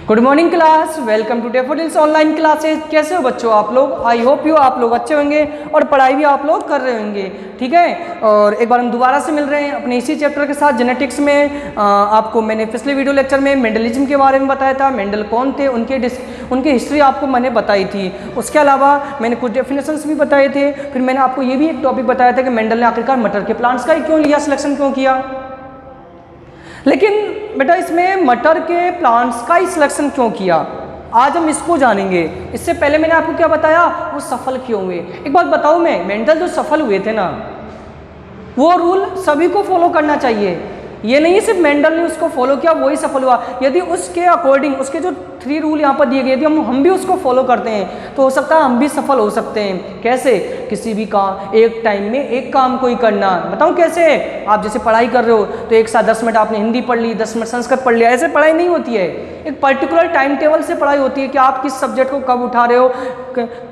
Good morning class, welcome to Daffodils online classes. कैसे हो बच्चों आप लोग? आई होप यू आप लोग अच्छे होंगे और पढ़ाई भी आप लोग कर रहे होंगे, ठीक है। और एक बार हम दोबारा से मिल रहे हैं अपने इसी चैप्टर के साथ, जेनेटिक्स में। आपको मैंने पिछले वीडियो लेक्चर में मेंडलिज्म के बारे में बताया था, मेंडल कौन थे, उनकी हिस्ट्री आपको मैंने बताई थी। उसके अलावा मैंने कुछ डेफिनेशंस भी बताए थे। फिर मैंने आपको ये भी एक टॉपिक बताया था कि मेंडल ने आखिरकार मटर के प्लांट्स का ही क्यों लिया, सिलेक्शन क्यों किया। लेकिन बेटा इसमें मटर के प्लांट्स का ही सिलेक्शन क्यों किया, आज हम इसको जानेंगे। इससे पहले मैंने आपको क्या बताया, वो सफल क्यों हुए। एक बात बताऊं मैं, मेंडल जो सफल हुए थे ना, वो रूल सभी को फॉलो करना चाहिए। ये नहीं सिर्फ मेंडल ने उसको फॉलो किया वही सफल हुआ। यदि उसके अकॉर्डिंग उसके जो 3 रूल यहाँ पर दिए गए, यदि हम भी उसको फॉलो करते हैं तो हो सकता है हम भी सफल हो सकते हैं। कैसे? किसी भी काम एक टाइम में एक काम को ही करना। बताऊँ कैसे? आप जैसे पढ़ाई कर रहे हो तो एक साथ 10 मिनट आपने हिंदी पढ़ ली, 10 मिनट संस्कृत पढ़ लिया, ऐसे पढ़ाई नहीं होती है। एक पर्टिकुलर टाइम टेबल से पढ़ाई होती है कि आप किस सब्जेक्ट को कब उठा रहे हो,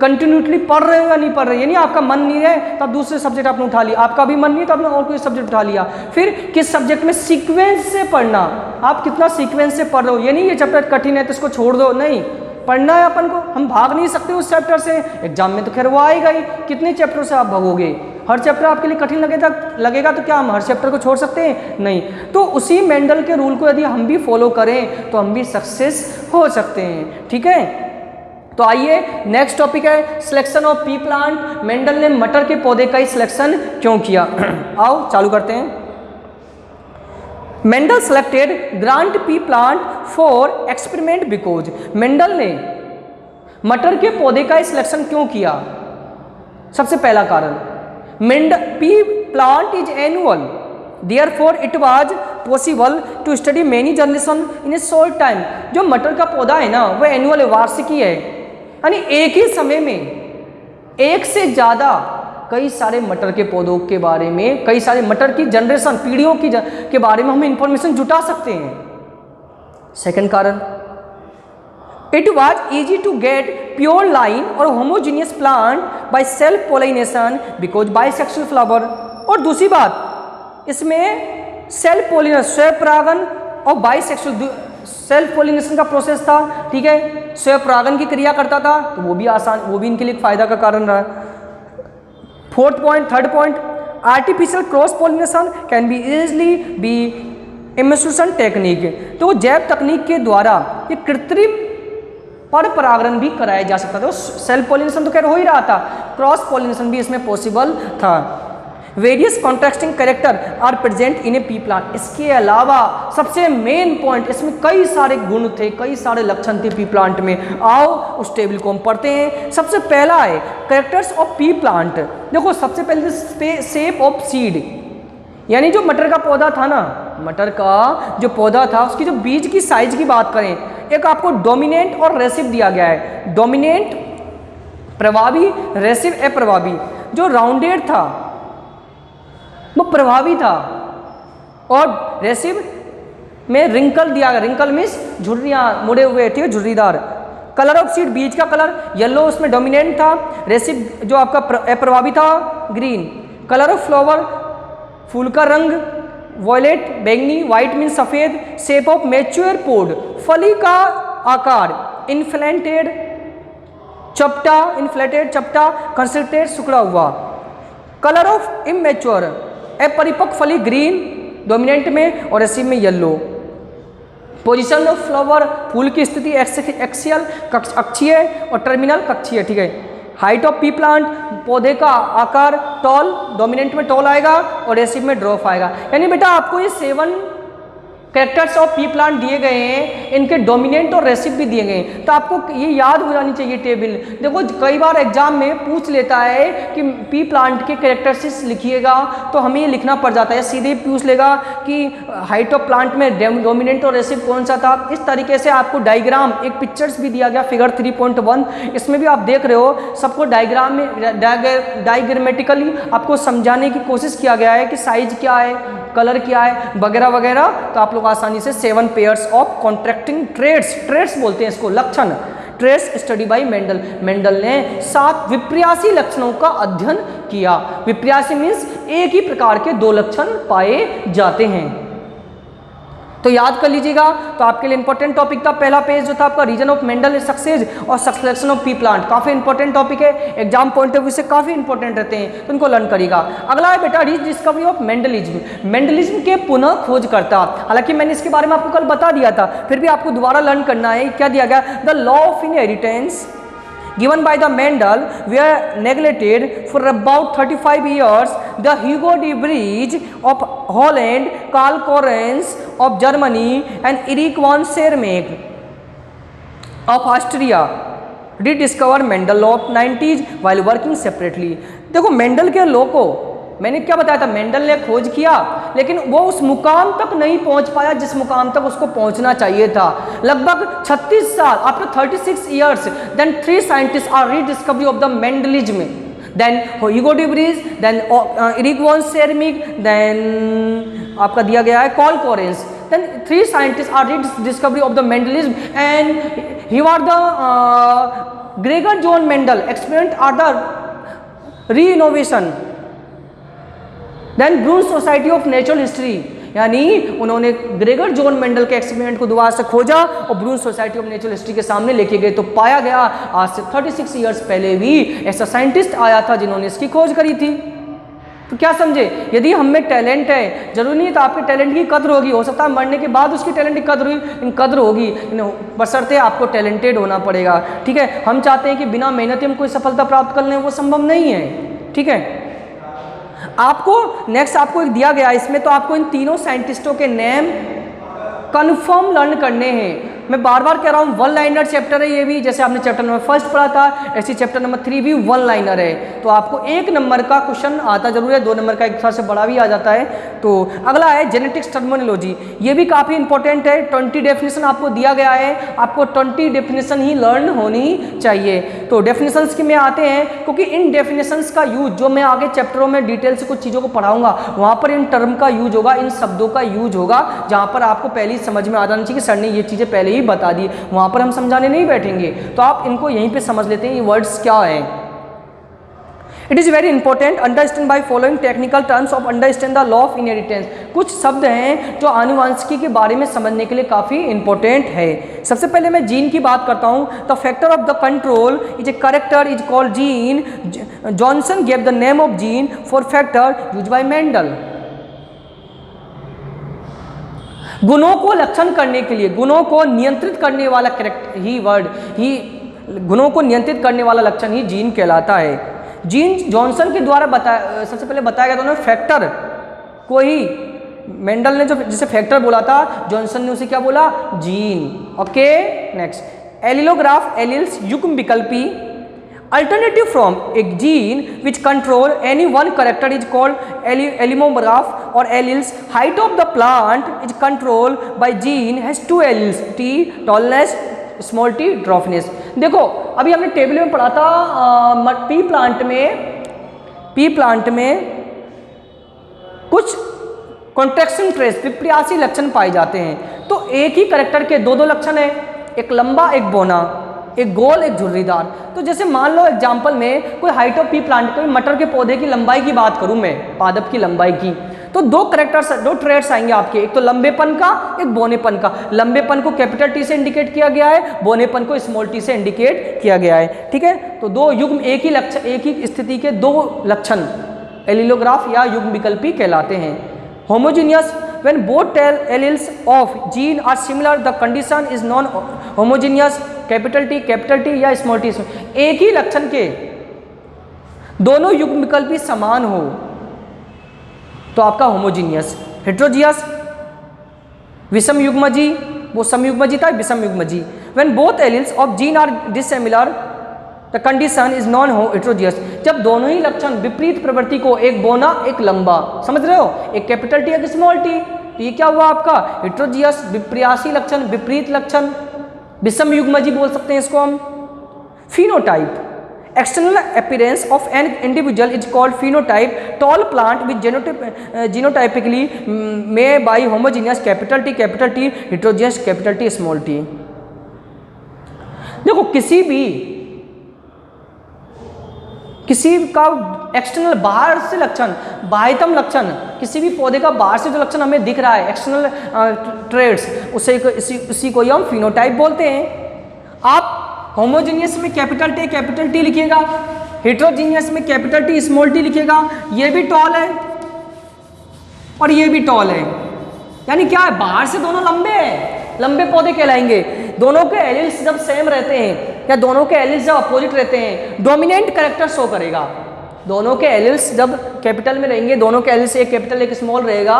कंटिन्यूसली पढ़ रहे हो या नहीं पढ़ रहे। यानी आपका मन नहीं है तो आप दूसरे सब्जेक्ट आपने उठा लिया, आपका भी मन नहीं तो आपने और कोई सब्जेक्ट उठा लिया। फिर किस सब्जेक्ट में सीक्वेंस से पढ़ना, आप कितना सीक्वेंस से पढ़ रहे हो। ये नहीं ये चैप्टर कठिन है तो इसको छोड़ दो, नहीं, पढ़ना है अपन को। हम भाग नहीं सकते उस चैप्टर से, एग्जाम में तो खैर वो आएगा ही। कितने चैप्टरों से आप भागोगे? हर चैप्टर आपके लिए कठिन लगेगा तो क्या हम हर चैप्टर को छोड़ सकते हैं? नहीं। तो उसी मेंडल के रूल को यदि हम भी फॉलो करें तो हम भी सक्सेस हो सकते हैं, ठीक है। तो आइए नेक्स्ट टॉपिक है selection of P plant. Mendel ने मटर के पौधे का ही सिलेक्शन क्यों किया, आओ चालू करते हैं। Mendel selected grant P plant for experiment because, Mendel ने मटर के पौधे का ही सिलेक्शन क्यों किया? सबसे पहला कारण, pea plant is annual, therefore it was possible to study many generation in a short time. जो मटर का पौधा है ना वो एनुअल है, वार्षिकी है, यानी एक ही समय में एक से ज़्यादा कई सारे मटर के पौधों के बारे में, कई सारे मटर की जनरेशन पीढ़ियों के बारे में हम इंफॉर्मेशन जुटा सकते हैं। सेकंड कारण, it was easy to get pure line और homogeneous plant by self pollination because bisexual flower. और दूसरी बात, इसमें सेल्फ पोलिनेशन, स्वयं परागन और बाइसेक्सुअल सेल्फ पोलिनेशन का प्रोसेस था, ठीक है, स्वयं परागन की क्रिया करता था, तो वो भी आसान, वो भी इनके लिए फायदा का कारण रहा। Third point, artificial cross pollination can be easily be emission technique. तो जैव तकनीक के द्वारा ये कृत्रिम पर परागण भी कराया जा सकता था। सेल्फ पोलिनेशन तो खैर हो ही रहा था, क्रॉस पोलिनेशन भी इसमें पॉसिबल था। Various contrasting character are present in a pea plant. इसके अलावा सबसे मेन पॉइंट, इसमें कई सारे गुण थे, कई सारे लक्षण थे पी प्लांट में। आओ उस टेबल को हम पढ़ते हैं। सबसे पहला है कैरेक्टर्स ऑफ पी प्लांट। देखो सबसे पहले शेप ऑफ सीड, यानी जो मटर का पौधा था ना, मटर का जो पौधा था उसकी जो बीज की साइज की बात करें, एक आपको डोमिनेंट और रेसिव दिया गया है। डोमिनेंट प्रभावी, रेसिव अप्रभावी। जो राउंडेड था वो प्रभावी था और रेसिव में रिंकल दिया गया। रिंकल मीन्स झुर्रियाँ मुड़े हुए थे, झुर्रीदार। कलर ऑफ सीड, बीज का कलर येलो उसमें डोमिनेंट था। रेसिव जो आपका अप्रभावी था ग्रीन। कलर ऑफ फ्लावर, फूल का रंग वॉयलेट, बैंगनी, व्हाइट मीन सफ़ेद। शेप ऑफ मैच्योर पोड, फली का आकार। इन्फ्लेटेड चपटा, कंसल्टेड सिकुड़ा हुआ। कलर ऑफ इमेच्योर, अपरिपक्व फली ग्रीन डोमिनेंट में और रेसिव में येलो। पोजीशन ऑफ फ्लावर, फूल की स्थिति एक्सियल अक्षीय और टर्मिनल कक्षीय, ठीक है। हाइट ऑफ पी प्लांट, पौधे का आकार टॉल, डोमिनेंट में टॉल आएगा और रेसिव में ड्रॉप आएगा। यानी बेटा आपको ये 7 कैरेक्टर्स ऑफ पी प्लांट दिए गए हैं, इनके डोमिनेंट और रेसिव भी दिए गए हैं, तो आपको ये याद हो जानी चाहिए टेबल। देखो कई बार एग्जाम में पूछ लेता है कि पी प्लांट के कैरेक्टरिस्टिक्स लिखिएगा, तो हमें ये लिखना पड़ जाता है। सीधे पूछ लेगा कि हाइट ऑफ प्लांट में डोमिनेंट और रेसिव कौन सा था। इस तरीके से आपको डायग्राम, एक पिक्चर्स भी दिया गया फिगर 3.1, इसमें भी आप देख रहे हो सबको डायग्राम में डायग्रामेटिकली आपको समझाने की कोशिश किया गया है कि साइज क्या है, कलर क्या है, वगैरह वगैरह। तो आप लोग आसानी से 7 पेयर्स ऑफ कॉन्ट्रैक्टिंग ट्रेड्स बोलते हैं इसको, लक्षण, traits study by Mendel. Mendel ने 7 विप्रियासी लक्षणों का अध्ययन किया। विप्रियासी मीन्स एक ही प्रकार के 2 लक्षण पाए जाते हैं। तो याद कर लीजिएगा। तो आपके लिए इंपॉर्टेंट टॉपिक था पहला पेज जो था आपका रीजन ऑफ मेंडल सक्सेस और सिलेक्शन ऑफ पी प्लांट, काफी इंपॉर्टेंट टॉपिक है, एग्जाम पॉइंट ऑफ व्यू से काफी इंपॉर्टेंट रहते हैं, तो इनको लर्न करिएगा। अगला है बेटा डिस्कवरी ऑफ मेंडलिज्म, मेंडलिज्म के पुनः खोजकर्ता। हालांकि मैंने इसके बारे में आपको कल बता दिया था, फिर भी आपको दोबारा लर्न करना है। क्या दिया गया, the law of inheritance given by the Mendel were neglected for about 35 years. The Hugo de Vries of Holland, Karl Correns of Germany and Erich von Sermack of Austria rediscovered Mendel law of 90s while working separately. देखो Mendel के law को मैंने क्या बताया था, Mendel ने खोज किया लेकिन वो उस मुकाम तक नहीं पहुंच पाया जिस मुकाम तक उसको पहुंचना चाहिए था। लगभग 36 साल, after 36 years, then 3 scientist are rediscovery of the mendelism, then Hugo de Vries, then Erich von Tschermak, then आपका दिया गया है Carl Correns, then 3 scientist are rediscovery of the mendelism and he are the Gregor John Mendel experiment are the re innovation, then Brunn society of natural history, यानी उन्होंने Gregor John Mendel के experiment को दोबारा से खोजा और Brunn society of natural history के सामने लेके गए, तो पाया गया आज से 36 इयर्स पहले भी ऐसा साइंटिस्ट आया था जिन्होंने इसकी खोज करी थी। तो क्या समझे, यदि हम में टैलेंट है, जरूरी नहीं तो आपके टैलेंट की कद्र होगी, हो सकता है मरने के बाद उसकी टैलेंट की कद्र हुई, इन कद्र होगी, बशर्ते आपको टैलेंटेड होना पड़ेगा। ठीक है, हम चाहते हैं कि बिना मेहनत हम कोई सफलता प्राप्त कर लें, वो संभव नहीं है। ठीक है, आपको नेक्स्ट आपको एक दिया गया इसमें, तो आपको इन तीनों साइंटिस्टों के नेम कंफर्म लर्न करने हैं। मैं बार बार कह रहा हूँ, वन लाइनर चैप्टर है ये भी, जैसे आपने चैप्टर नंबर 1 पढ़ा था, ऐसे चैप्टर नंबर 3 भी वन लाइनर है, तो आपको 1 नंबर का क्वेश्चन आता जरूर है, 2 नंबर का एक थोड़ा से बड़ा भी आ जाता है। तो अगला है जेनेटिक्स टर्मिनोलॉजी, ये भी काफ़ी इंपॉर्टेंट है। 20 डेफिनेशन आपको दिया गया है, आपको 20 डेफिनेशन ही लर्न होनी चाहिए। तो डेफिनेशंस के में आते हैं, क्योंकि इन डेफिनेशंस का यूज जो मैं आगे चैप्टरों में डिटेल से कुछ चीज़ों को पढ़ाऊंगा, वहाँ पर इन टर्म का यूज होगा, इन शब्दों का यूज होगा, जहाँ पर आपको पहले समझ में आ जाना चाहिए कि सर ने ये चीज़ें पहले ही बता दी, वहां पर हम समझाने नहीं बैठेंगे, तो आप इनको यहीं पे समझ लेते हैं ये वर्ड्स क्या हैं। It is very important understand by following technical terms of understand the law of inheritance. कुछ शब्द हैं जो आनुवंशिकी के बारे में समझने के लिए काफ़ी इंपॉर्टेंट है। सबसे पहले मैं जीन की बात करता हूं। The factor of the control is a character is called gene. Johnson gave the name of gene for factor use by Mendel. गुणों को लक्षण करने के लिए, गुणों को नियंत्रित करने वाला करेक्ट ही वर्ड ही, गुणों को नियंत्रित करने वाला लक्षण ही जीन कहलाता है। जीन जॉनसन के द्वारा बताया, सबसे पहले बताया गया था उन्होंने फैक्टर को ही, मेंडल ने जो जिसे फैक्टर बोला था, जॉनसन ने उसे क्या बोला, जीन। ओके, नेक्स्ट एलिलोग्राफ, एलिल्स युग्म विकल्पी। Alternative from a gene which control any one character is called allelomorph or alleles. Height of the plant is controlled by gene has 2 alleles, T tallness, small t dwarfness. देखो अभी हमने table में पढ़ा था P plant में कुछ contraction trace, विपर्यासी लक्षण पाए जाते हैं। तो एक ही करेक्टर के 2 लक्षण है, एक लंबा एक बौना, एक गोल एक झुर्रीदार। तो जैसे मान लो एग्जाम्पल में कोई हाइट ऑफ पी प्लांट, कोई मटर के पौधे की लंबाई की बात करूं मैं, पादप की लंबाई की, तो 2 करेक्टर्स, 2 ट्रेड्स आएंगे आपके, एक तो लंबेपन का, एक बोनेपन का। लंबेपन को कैपिटल टी से इंडिकेट किया गया है, बोनेपन को स्मॉल टी से इंडिकेट किया गया है। ठीक है, तो 2 युग्म, एक ही लक्षण, एक ही स्थिति के 2 लक्षण एलिलोग्राफ या युग्म विकल्पी कहलाते हैं। Homogeneous, when both alleles of gene are similar the condition is non homogeneous, capital T या स्मॉल टी। एक ही लक्षण के दोनों युग्म विकल्पी समान हो तो आपका होमोजीनियस। हेट्रोजियस, विषम युग्मजी, वो समयुग्मजी था, विषम युग्मजी। when both alleles of gene are dissimilar the condition is non heterogeneous, जब दोनों ही लक्षण विपरीत प्रवृत्ति को, एक बोना एक लंबा, समझ रहे हो, एक कैपिटल टी एक स्मॉल टी, तो ये क्या हुआ आपका हेट्रोजियस, विपर्यासी लक्षण, विपरीत लक्षण, विषम युग्मजी बोल सकते हैं इसको हम। Phenotype, external appearance of an individual is called phenotype. Tall plant with genotypically may be homogeneous capital T heterozygous capital T small T. किसी का एक्सटर्नल बाहर से लक्षण, बाह्यतम लक्षण, किसी भी पौधे का बाहर से जो लक्षण हमें दिख रहा है, एक्सटर्नल ट्रेड्स, उसी को ही हम फिनोटाइप बोलते हैं। आप होमोजीनियस में कैपिटल टी लिखिएगा, हेट्रोजीनियस में कैपिटल टी स्मॉल टी लिखिएगा। ये भी टॉल है और ये भी टॉल है, यानी क्या है, बाहर से दोनों लंबे हैं, लंबे पौधे कहलाएंगे। दोनों के एलिल्स जब सेम रहते हैं या दोनों के एलिल्स जब अपोजिट रहते हैं, डोमिनेंट कैरेक्टर शो करेगा। दोनों के एलिल्स जब कैपिटल में रहेंगे, दोनों के एलिल्स एक कैपिटल एक स्मॉल रहेगा,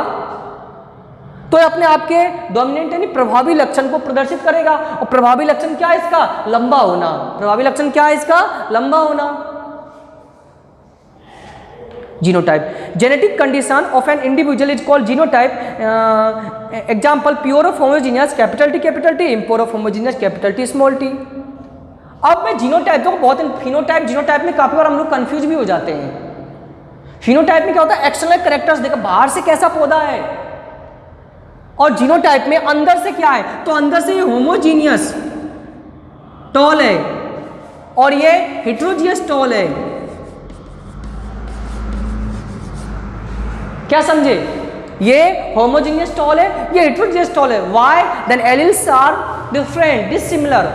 तो अपने आप के डोमिनेंट यानी प्रभावी लक्षण को प्रदर्शित करेगा। और प्रभावी लक्षण क्या है इसका? लंबा होना। प्रभावी लक्षण क्या है इसका? लंबा होना। Genotype, genetic condition of an individual is called genotype. Example, pure of homogeneous capital T, impure of homogeneous capital T small T. अब मैं जीनोटाइप को बहुत, फिनोटाइप जीनोटाइप में काफी बार हम लोग कंफ्यूज भी हो जाते हैं। फिनोटाइप में क्या होता है? एक्सटर्नल कैरेक्टर्स देखो, बाहर से कैसा पौधा है, और जीनोटाइप में अंदर से क्या है, तो अंदर से ये होमोजीनियस टॉल है और ये हेट्रोजियस टॉल है। क्या समझे? ये होमोजीनियस टॉल है, ये हेट्रोजीनियस टॉल है। Why? Then alleles are different, dissimilar.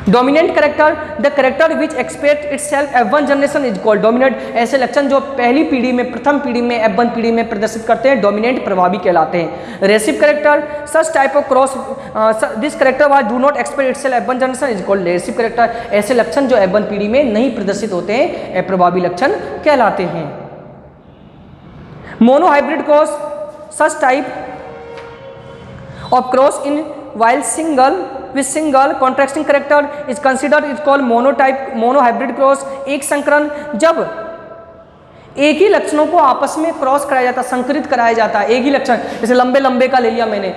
Dominant character, the character which express itself F1 generation is called dominant. ऐसे लक्षण जो पहली पीढ़ी में, प्रथम पीढ़ी में, F1 पीढ़ी में प्रदर्शित करते हैं, डोमिनेंट प्रभावी कहलाते हैं। Recessive character, such type of cross this character was do not express itself F1 generation is called recessive character. ऐसे लक्षण जो F1 पीढ़ी में नहीं प्रदर्शित होते हैं, अप्रभावी लक्षण कहलाते हैं। Monohybrid cross, such type of cross in while with single contrasting character is considered is called monotype, monohybrid cross। एक संकरण, जब एक ही लक्षणों को आपस में क्रॉस कराया जाता, संकरित कराया जाता है। एक ही लक्षण, जैसे लंबे लंबे का ले लिया मैंने,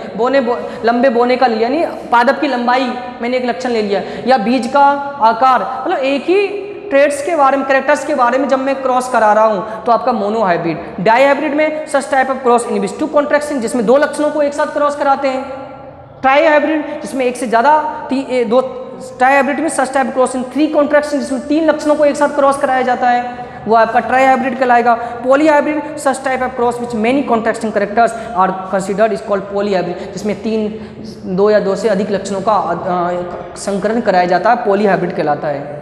लंबे बोने का लिया, नहीं पादप की लंबाई मैंने एक लक्षण ले लिया, या बीज का आकार, मतलब एक ही ट्रेड्स के बारे में, कैरेक्टर्स के बारे में जब मैं क्रॉस करा रहा हूं, तो आपका मोनोहाइब्रिड। डाईहाइब्रिड में such type of cross in which two contracting, जिसमें दो लक्षणों को एक साथ क्रॉस कराते हैं। ट्राई हाइब्रिड, जिसमें एक से ज़्यादा दो, ट्राई हाइब्रिड में such type cross in 3 contraction, जिसमें 3 लक्षणों को एक साथ क्रॉस कराया जाता है, वो आपका ट्राई हाइब्रिड कहलाएगा। Polyhybrid, such type of cross which many contracting characters are considered is called polyhybrid, जिसमें 2 या 2 से अधिक लक्षणों का संकरण कराया जाता है, पॉली हाइब्रिड कहलाता है।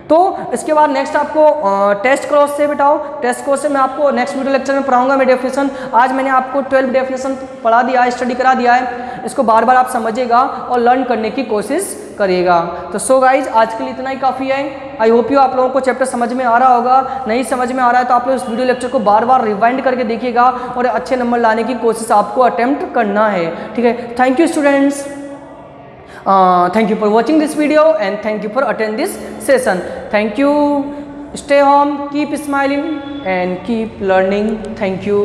तो इसके बाद नेक्स्ट आपको टेस्ट क्रॉस से बिठाओ, टेस्ट क्रॉस से मैं आपको नेक्स्ट वीडियो लेक्चर में पढ़ाऊंगा मैं डेफिनेशन। आज मैंने आपको 12 डेफिनेशन पढ़ा दिया है, स्टडी करा दिया है, इसको बार बार आप समझिएगा और लर्न करने की कोशिश करिएगा। तो सो गाइज, आज के लिए इतना ही काफ़ी है। आई होप यू आप लोगों को चैप्टर समझ में आ रहा होगा। नहीं समझ में आ रहा है तो आप लोग इस वीडियो लेक्चर को बार बार रिवाइंड करके देखिएगा और अच्छे नंबर लाने की कोशिश आपको अटेम्प्ट करना है। ठीक है, thank you students. Thank you for watching this video and thank you for attend this session. Thank you. Stay home, keep smiling and keep learning. Thank you.